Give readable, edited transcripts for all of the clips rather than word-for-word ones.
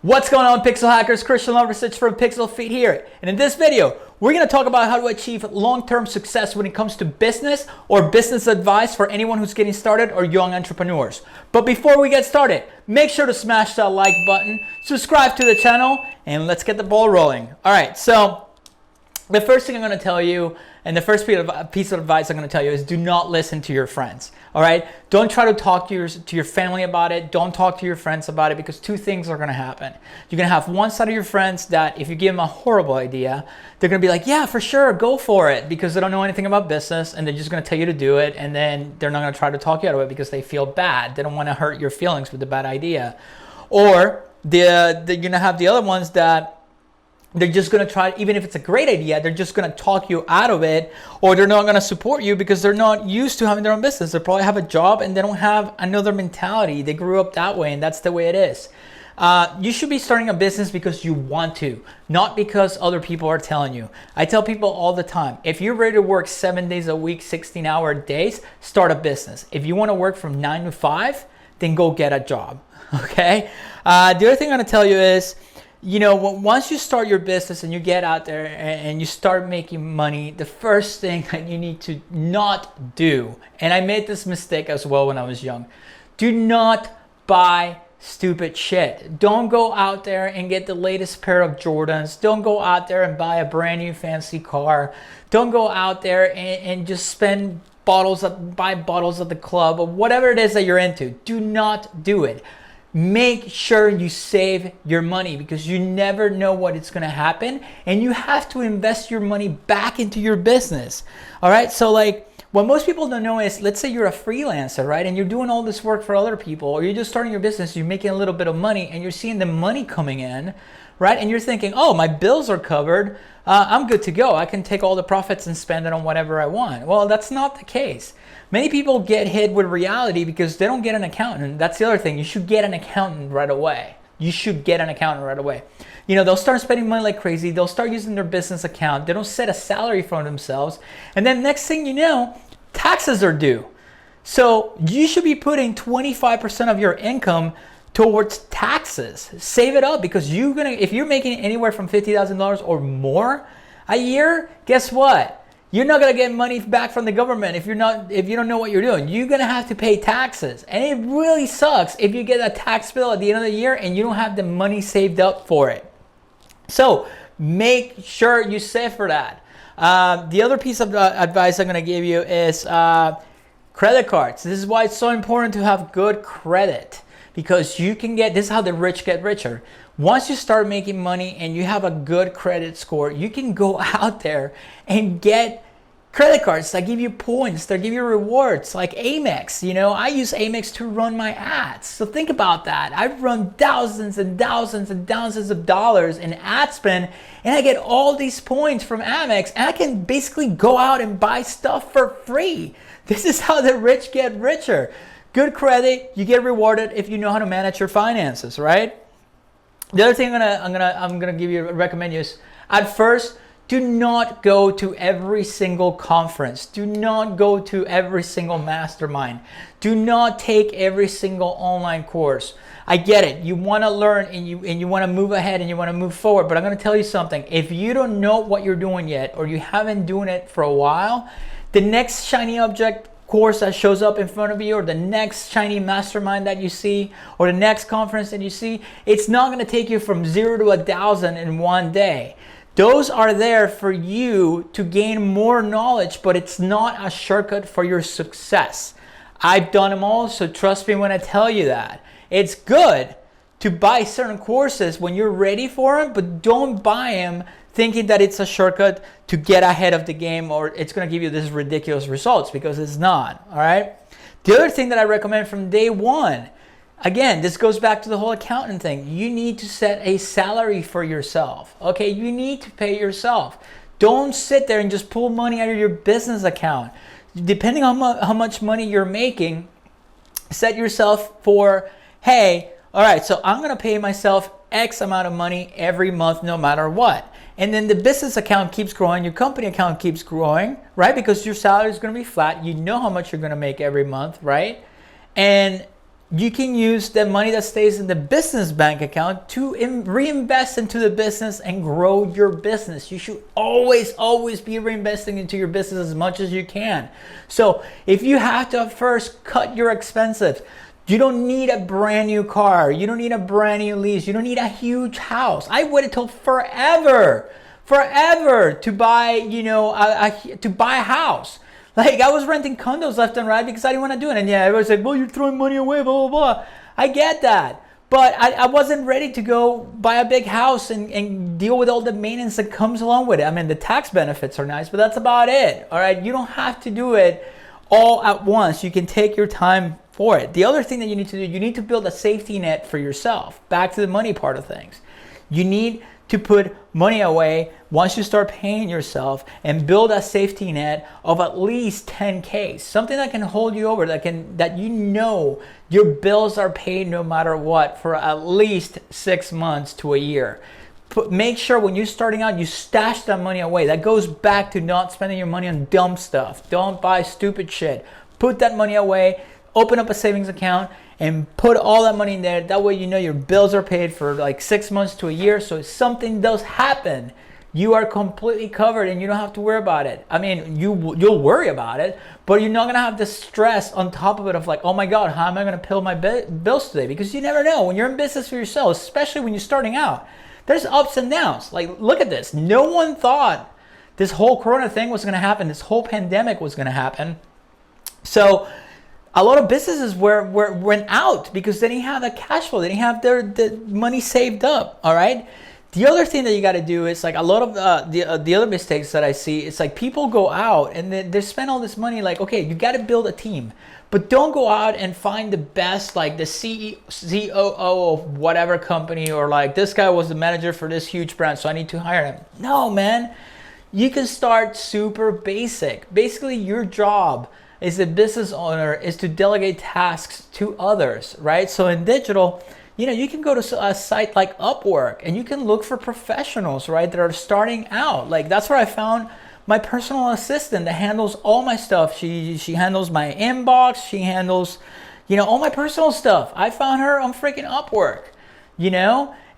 What's going on, Pixel Hackers? Christian Lovrecich from PixlFeed here. And in this video, we're going to talk about how to achieve long-term success when it comes to business or business advice for anyone who's getting started or young entrepreneurs. But before we get started, make sure to smash that like button, subscribe to the channel, and let's get the ball rolling. All right, so the first thing I'm going to tell you, and the first piece of advice I'm going to tell you is do not listen to your friends. All right, don't try to talk to your family about it. Don't talk to your friends about it, because two things are going to happen. You're going to have one side of your friends that if you give them a horrible idea, they're going to be like, yeah, for sure, go for it, because they don't know anything about business, and they're just going to tell you to do it, and then they're not going to try to talk you out of it because they feel bad. They don't want to hurt your feelings with the bad idea. Or you're going to have the other ones that they're just going to try, even if it's a great idea, they're just going to talk you out of it, or they're not going to support you because they're not used to having their own business. They probably have a job and they don't have another mentality. They grew up that way and that's the way it is. You should be starting a business because you want to, not because other people are telling you. I tell people all the time, if you're ready to work 7 days a week, 16-hour days, start a business. If you want to work from 9 to 5, then go get a job, okay? The other thing I'm going to tell you is, you know, once you start your business and you get out there and you start making money, the first thing that you need to not do, and I made this mistake as well when I was young, do not buy stupid shit. Don't go out there and get the latest pair of Jordans. Don't go out there and buy a brand new fancy car. Don't go out there and just spend buy bottles at the club or whatever it is that you're into. Do not do it. Make sure you save your money, because you never know what it's going to happen, and you have to invest your money back into your business. All right, so like what most people don't know is, let's say you're a freelancer, right, and you're doing all this work for other people, or you're just starting your business, you're making a little bit of money and you're seeing the money coming in, right, and you're thinking, oh, my bills are covered, I'm good to go, I can take all the profits and spend it on whatever I want. Well, that's not the case. Many people get hit with reality because they don't get an accountant. That's the other thing. You should get an accountant right away. You should get an accountant right away. You know, they'll start spending money like crazy. They'll start using their business account. They don't set a salary for themselves. And then next thing you know, taxes are due. So you should be putting 25% of your income towards taxes. Save it up, because if you're making anywhere from $50,000 or more a year, guess what? You're not gonna get money back from the government if you don't know what you're doing. You're gonna have to pay taxes, and it really sucks if you get a tax bill at the end of the year and you don't have the money saved up for it. So make sure you save for that. The other piece of advice I'm gonna give you is credit cards. This is why it's so important to have good credit, because you can get, this is how the rich get richer. Once you start making money and you have a good credit score, you can go out there and get credit cards that give you points, that give you rewards, like Amex. You know, I use Amex to run my ads. So think about that. I've run thousands and thousands and thousands of dollars in ad spend, and I get all these points from Amex, and I can basically go out and buy stuff for free. This is how the rich get richer. Good credit, you get rewarded if you know how to manage your finances, right? The other thing I'm gonna recommend you is, at first, do not go to every single conference. Do not go to every single mastermind. Do not take every single online course. I get it. You want to learn and you want to move ahead and you want to move forward. But I'm going to tell you something. If you don't know what you're doing yet, or you haven't doing it for a while, the next shiny object course that shows up in front of you, or the next shiny mastermind that you see, or the next conference that you see, it's not going to take you from 0 to 1,000 in one day. Those are there for you to gain more knowledge, but it's not a shortcut for your success. I've done them all, so trust me when I tell you that. It's good to buy certain courses when you're ready for them, but don't buy them thinking that it's a shortcut to get ahead of the game, or it's going to give you this ridiculous results, because it's not. All right. The other thing that I recommend from day one, again, this goes back to the whole accountant thing. You need to set a salary for yourself. Okay, you need to pay yourself. Don't sit there and just pull money out of your business account. Depending on how much money you're making, set yourself for, hey, all right, so I'm going to pay myself X amount of money every month, no matter what. And then the business account keeps growing, your company account keeps growing, right? Because your salary is going to be flat. You know how much you're going to make every month, right? And you can use the money that stays in the business bank account to reinvest into the business and grow your business. You should always be reinvesting into your business as much as you can. So if you have to first cut your expenses, you don't need a brand new car. You don't need a brand new lease. You don't need a huge house. I waited till forever to buy, to buy a house. Like, I was renting condos left and right because I didn't want to do it. And yeah, everybody's like, well, you're throwing money away, blah, blah, blah. I get that. But I wasn't ready to go buy a big house and deal with all the maintenance that comes along with it. I mean, the tax benefits are nice, but that's about it. All right. You don't have to do it all at once. You can take your time for it. The other thing that you need to do, you need to build a safety net for yourself. Back to the money part of things. You need to put money away once you start paying yourself and build a safety net of at least 10K, something that can hold you over, that your bills are paid no matter what for at least 6 months to a year. Make sure when you're starting out, you stash that money away. That goes back to not spending your money on dumb stuff. Don't buy stupid shit. Put that money away, open up a savings account, and put all that money in there. That way your bills are paid for like 6 months to a year. So if something does happen, you are completely covered and you don't have to worry about it. I mean, you'll worry about it, but you're not going to have the stress on top of it of like, oh my God, how am I going to pay my bills today? Because you never know. When you're in business for yourself, especially when you're starting out, there's ups and downs. Like, look at this. No one thought this whole Corona thing was going to happen. This whole pandemic was going to happen. So a lot of businesses went out because they didn't have the cash flow. They didn't have the money saved up. All right. The other thing that you got to do is like a lot of the other mistakes that I see. It's like people go out and they spend all this money. Like, okay, you got to build a team, but don't go out and find the best, like the COO of whatever company, or like this guy was the manager for this huge brand, so I need to hire him. No, man. You can start super basic. Basically, your job as a business owner is to delegate tasks to others, right? So in digital, you can go to a site like Upwork and you can look for professionals, right, that are starting out. Like, that's where I found my personal assistant that handles all my stuff. She handles my inbox. She handles, all my personal stuff. I found her on freaking Upwork,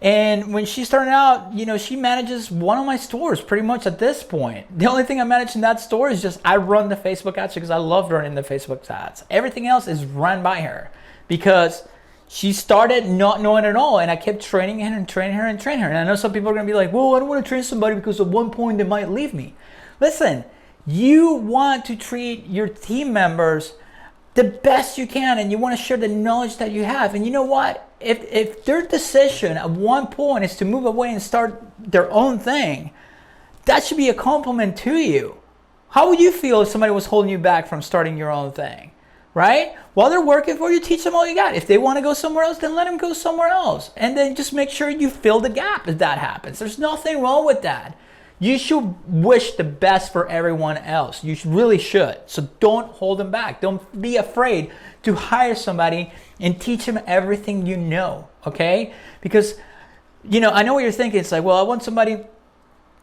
And when she started out, she manages one of my stores pretty much at this point. The only thing I manage in that store is just I run the Facebook ads because I love running the Facebook ads. Everything else is run by her because she started not knowing it all, and I kept training her and training her and training her. And I know some people are going to be like, well, I don't want to train somebody because at one point they might leave me. Listen, you want to treat your team members the best you can, and you want to share the knowledge that you have. And you know what? If their decision at one point is to move away and start their own thing, that should be a compliment to you. How would you feel if somebody was holding you back from starting your own thing, right? While they're working for you, teach them all you got. If they want to go somewhere else, then let them go somewhere else. And then just make sure you fill the gap if that happens. There's nothing wrong with that. You should wish the best for everyone else. You really should. So don't hold them back. Don't be afraid to hire somebody and teach them everything you know, okay? Because, I know what you're thinking. It's like, well, I want somebody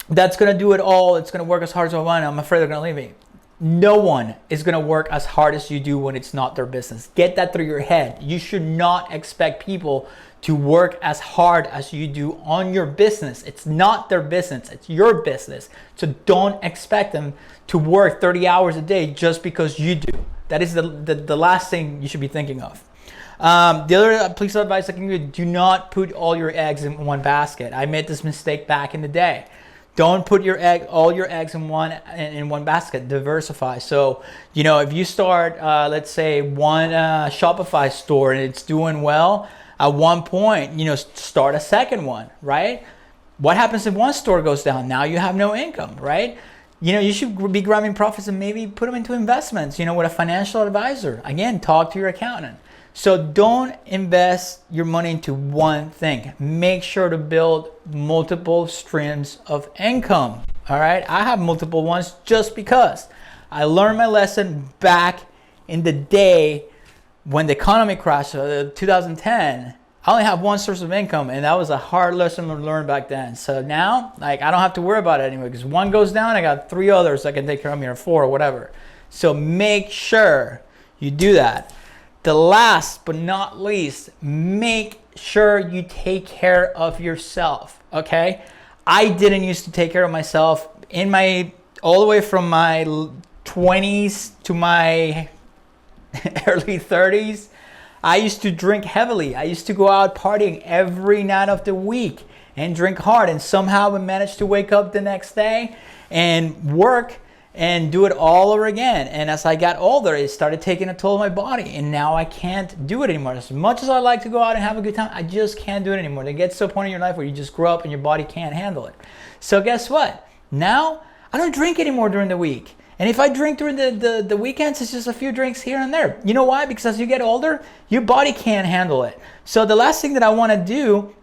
that's going to do it all. It's going to work as hard as I want. I'm afraid they're going to leave me. No one is going to work as hard as you do when it's not their business. Get that through your head. You should not expect people to work as hard as you do on your business. It's not their business, it's your business. So don't expect them to work 30 hours a day just because you do. That is the last thing you should be thinking of. The other piece of advice I can give you, do not put all your eggs in one basket. I made this mistake back in the day. Don't put all your eggs in one basket. Diversify. So, if you start, let's say, one Shopify store and it's doing well, at one point, start a second one, right? What happens if one store goes down? Now you have no income, right? You should be grabbing profits and maybe put them into investments, with a financial advisor. Again, talk to your accountant. So don't invest your money into one thing. Make sure to build multiple streams of income, all right? I have multiple ones just because I learned my lesson back in the day when the economy crashed, 2010. I only have one source of income, and that was a hard lesson to learn back then. So now, I don't have to worry about it anymore because one goes down, I got 3 others that can take care of me, or 4 or whatever. So make sure you do that. The last but not least, make sure you take care of yourself, okay? I didn't used to take care of myself all the way from my 20s to my early 30s. I used to drink heavily. I used to go out partying every night of the week and drink hard, and somehow I managed to wake up the next day and work and do it all over again. And as I got older, it started taking a toll on my body, and now I can't do it anymore. As much as I like to go out and have a good time, I just can't do it anymore. It gets to a point in your life where you just grow up and your body can't handle it. So guess what? Now I don't drink anymore during the week. And if I drink during the weekends, it's just a few drinks here and there. You know why? Because as you get older, your body can't handle it. So the last thing that I want to do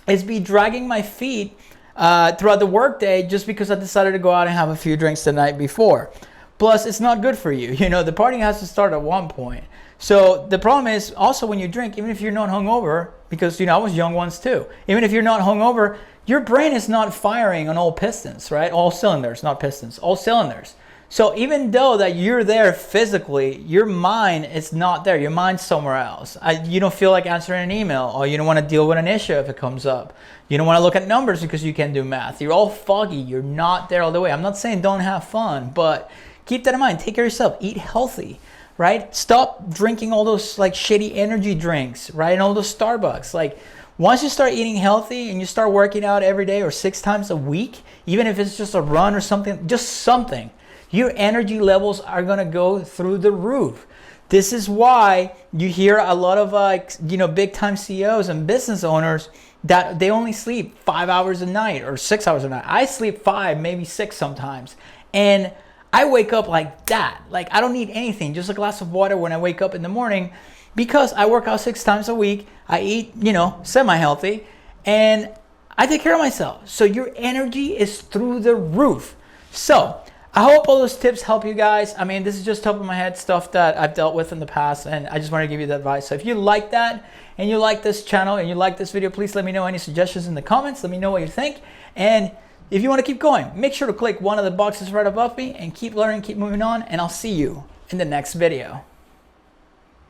is be dragging my feet throughout the workday just because I decided to go out and have a few drinks the night before. Plus, it's not good for you. You know, the partying has to start at one point. So the problem is also when you drink, even if you're not hungover, because, you know, I was young once too. Even if you're not hungover, your brain is not firing on all pistons, right? All cylinders, not pistons, all cylinders. So even though that you're there physically, your mind is not there. Your mind's somewhere else. You don't feel like answering an email, or you don't want to deal with an issue if it comes up. You don't want to look at numbers because you can't do math. You're all foggy. You're not there all the way. I'm not saying don't have fun, but keep that in mind. Take care of yourself. Eat healthy, right? Stop drinking all those like shitty energy drinks, right? And all those Starbucks. Like once you start eating healthy and you start working out every day or 6 times a week, even if it's just a run or something, just something, your energy levels are gonna go through the roof. This is why you hear a lot of big time CEOs and business owners that they only sleep 5 hours a night or 6 hours a night. I sleep 5, maybe 6 sometimes. And I wake up like that. Like I don't need anything, just a glass of water when I wake up in the morning, because I work out 6 times a week. I eat, semi-healthy, and I take care of myself. So your energy is through the roof. So I hope all those tips help you guys. I mean, this is just top of my head stuff that I've dealt with in the past, and I just want to give you the advice. So if you like that and you like this channel and you like this video, please let me know any suggestions in the comments. Let me know what you think. And if you want to keep going, make sure to click one of the boxes right above me and keep learning, keep moving on, and I'll see you in the next video.